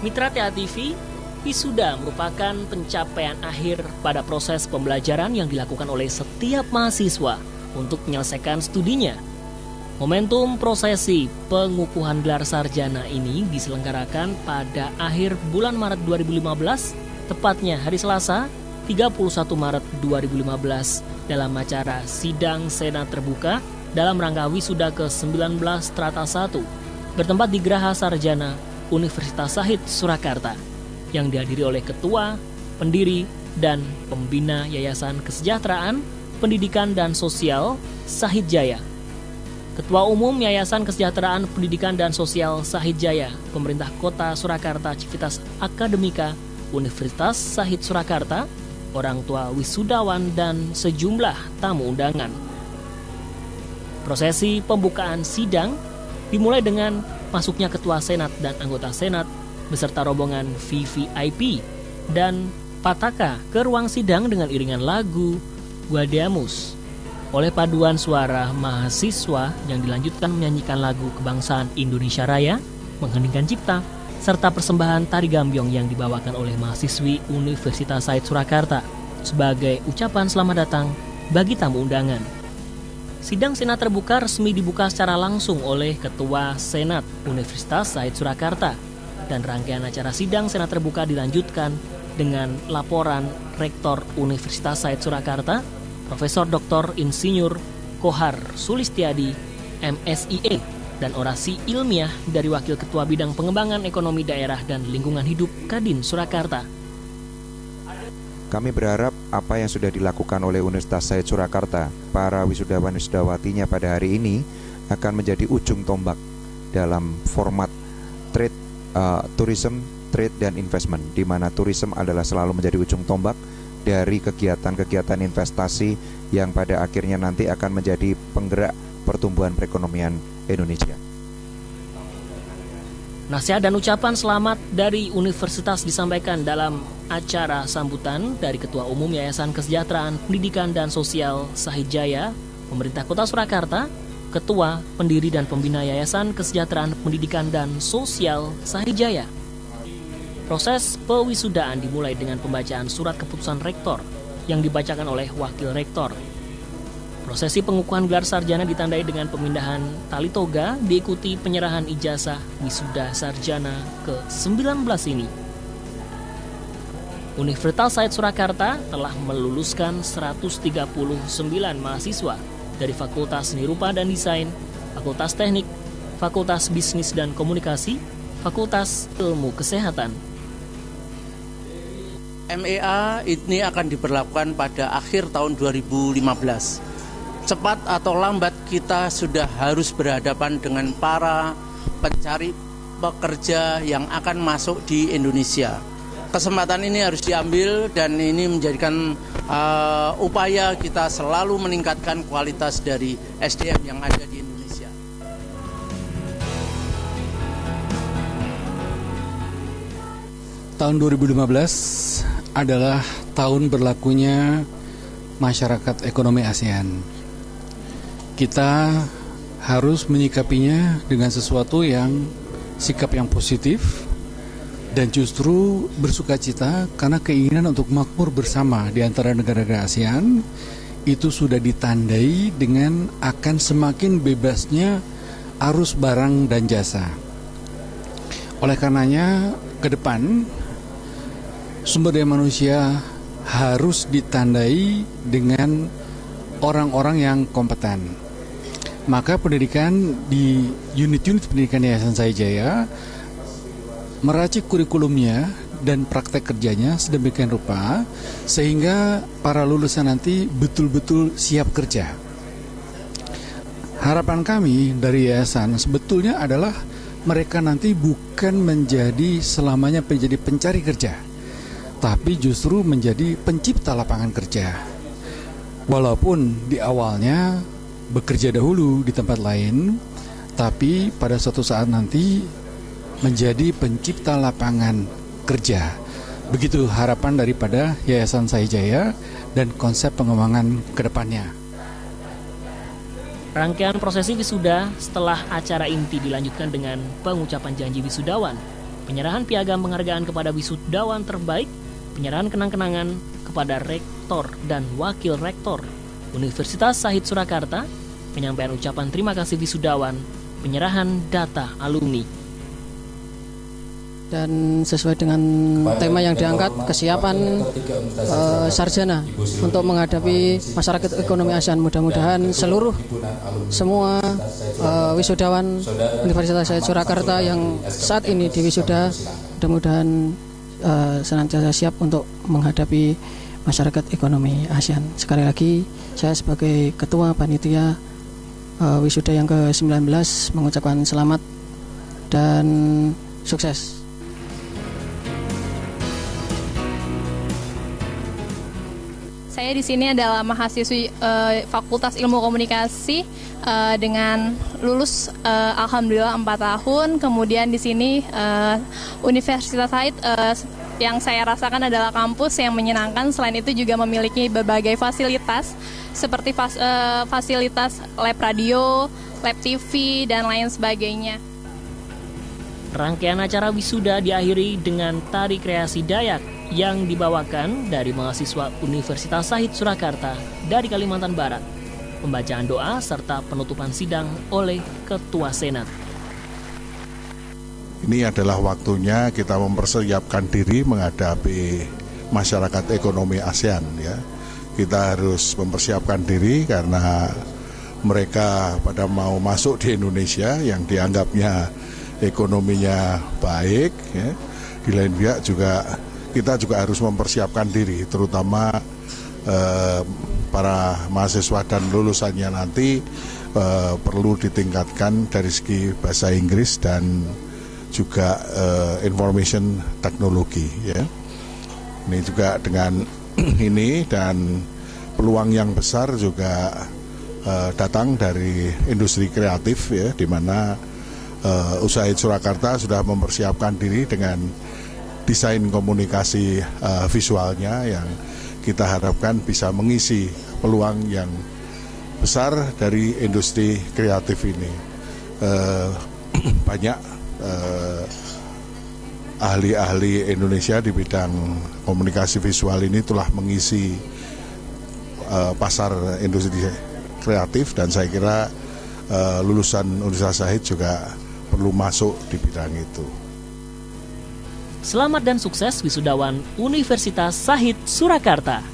Mitra TA TV, wisuda merupakan pencapaian akhir pada proses pembelajaran yang dilakukan oleh setiap mahasiswa untuk menyelesaikan studinya. Momentum prosesi pengukuhan gelar sarjana ini diselenggarakan pada akhir bulan Maret 2015, tepatnya hari Selasa, 31 Maret 2015, dalam acara sidang Senat terbuka dalam rangka wisuda ke-19 Strata 1, bertempat di Geraha Sarjana Universitas Shahid Surakarta, yang dihadiri oleh Ketua, Pendiri, dan Pembina Yayasan Kesejahteraan, Pendidikan dan Sosial Shahid Jaya, Ketua Umum Yayasan Kesejahteraan Pendidikan dan Sosial Shahid Jaya, Pemerintah Kota Surakarta Civitas Akademika Universitas Shahid Surakarta, orang tua wisudawan, dan sejumlah tamu undangan. Prosesi pembukaan sidang dimulai dengan masuknya Ketua Senat dan anggota Senat beserta rombongan VVIP dan Pataka ke ruang sidang dengan iringan lagu Guadiamus. Oleh paduan suara mahasiswa yang dilanjutkan menyanyikan lagu Kebangsaan Indonesia Raya, Mengheningkan Cipta, serta persembahan tari gambyong yang dibawakan oleh mahasiswi Universitas Shahid Surakarta sebagai ucapan selamat datang bagi tamu undangan. Sidang Senat terbuka resmi dibuka secara langsung oleh Ketua Senat Universitas Shahid Surakarta, dan rangkaian acara sidang Senat terbuka dilanjutkan dengan laporan Rektor Universitas Shahid Surakarta, Profesor Dr. Insinyur Kohar Sulistiadi, MSIE, dan orasi ilmiah dari Wakil Ketua Bidang Pengembangan Ekonomi Daerah dan Lingkungan Hidup Kadin Surakarta. Kami berharap apa yang sudah dilakukan oleh Universitas Shahid Surakarta, para wisudawan-wisudawatinya pada hari ini akan menjadi ujung tombak dalam format trade, tourism, trade dan investment, di mana tourism adalah selalu menjadi ujung tombak dari kegiatan-kegiatan investasi yang pada akhirnya nanti akan menjadi penggerak pertumbuhan perekonomian Indonesia. Nasihat dan ucapan selamat dari universitas disampaikan dalam acara sambutan dari Ketua Umum Yayasan Kesejahteraan Pendidikan dan Sosial Shahid Jaya, Pemerintah Kota Surakarta, Ketua, Pendiri dan Pembina Yayasan Kesejahteraan Pendidikan dan Sosial Shahid Jaya. Proses pewisudaan dimulai dengan pembacaan surat keputusan rektor yang dibacakan oleh wakil rektor. Prosesi pengukuhan gelar sarjana ditandai dengan pemindahan tali toga, diikuti penyerahan ijazah wisuda sarjana ke-19 ini. Universitas Shahid Surakarta telah meluluskan 139 mahasiswa dari Fakultas Seni Rupa dan Desain, Fakultas Teknik, Fakultas Bisnis dan Komunikasi, Fakultas Ilmu Kesehatan. MEA ini akan diberlakukan pada akhir tahun 2015. Cepat atau lambat kita sudah harus berhadapan dengan para pencari pekerja yang akan masuk di Indonesia. Kesempatan ini harus diambil dan ini menjadikan upaya kita selalu meningkatkan kualitas dari SDM yang ada di Indonesia. Tahun 2015 adalah tahun berlakunya Masyarakat Ekonomi ASEAN. Kita harus menyikapinya dengan sesuatu yang sikap yang positif dan justru bersukacita karena keinginan untuk makmur bersama di antara negara-negara ASEAN itu sudah ditandai dengan akan semakin bebasnya arus barang dan jasa. Oleh karenanya ke depan sumber daya manusia harus ditandai dengan orang-orang yang kompeten. Maka pendidikan di unit-unit pendidikan Yayasan Shahid Jaya meracik kurikulumnya dan praktek kerjanya sedemikian rupa sehingga para lulusan nanti betul-betul siap kerja. Harapan kami dari yayasan sebetulnya adalah mereka nanti bukan menjadi selamanya menjadi pencari kerja, tapi justru menjadi pencipta lapangan kerja. Walaupun di awalnya bekerja dahulu di tempat lain, tapi pada suatu saat nanti menjadi pencipta lapangan kerja. Begitu harapan daripada Yayasan Shahid Jaya dan konsep pengembangan ke depannya. Rangkaian prosesi wisuda setelah acara inti dilanjutkan dengan pengucapan janji wisudawan penyerahan piagam penghargaan kepada wisudawan terbaik, penyerahan kenang-kenangan kepada rektor dan wakil rektor Universitas Shahid Surakarta, penyampaian ucapan terima kasih wisudawan, penyerahan data alumni. Dan sesuai dengan tema yang diangkat, kesiapan sarjana untuk menghadapi masyarakat ekonomi ASEAN. Mudah-mudahan semua wisudawan Universitas Shahid Surakarta yang saat ini di wisuda, mudah-mudahan senantiasa siap untuk menghadapi masyarakat ekonomi ASEAN. Sekali lagi, saya sebagai Ketua Panitia wisuda yang ke-19 mengucapkan selamat dan sukses. Saya di sini adalah mahasiswi Fakultas Ilmu Komunikasi dengan lulus alhamdulillah 4 tahun. Kemudian di sini Universitas Shahid yang saya rasakan adalah kampus yang menyenangkan. Selain itu juga memiliki berbagai fasilitas seperti fasilitas lab radio, lab TV, dan lain sebagainya. Rangkaian acara wisuda diakhiri dengan tari kreasi Dayak yang dibawakan dari mahasiswa Universitas Shahid Surakarta dari Kalimantan Barat, pembacaan doa serta penutupan sidang oleh Ketua Senat. Ini adalah waktunya kita mempersiapkan diri menghadapi masyarakat ekonomi ASEAN, ya. Kita harus mempersiapkan diri karena mereka pada mau masuk di Indonesia yang dianggapnya ekonominya baik, ya. Di lain pihak kita juga harus mempersiapkan diri, terutama para mahasiswa dan lulusannya nanti perlu ditingkatkan dari segi bahasa Inggris dan juga information technology, ya. Ini juga dengan ini dan peluang yang besar juga datang dari industri kreatif, ya, di mana Shahid Surakarta sudah mempersiapkan diri dengan desain komunikasi visualnya yang kita harapkan bisa mengisi peluang yang besar dari industri kreatif ini. Banyak ahli-ahli Indonesia di bidang komunikasi visual ini telah mengisi pasar industri kreatif, dan saya kira lulusan Universitas Shahid juga perlu masuk di bidang itu. Selamat dan sukses wisudawan Universitas Shahid Surakarta.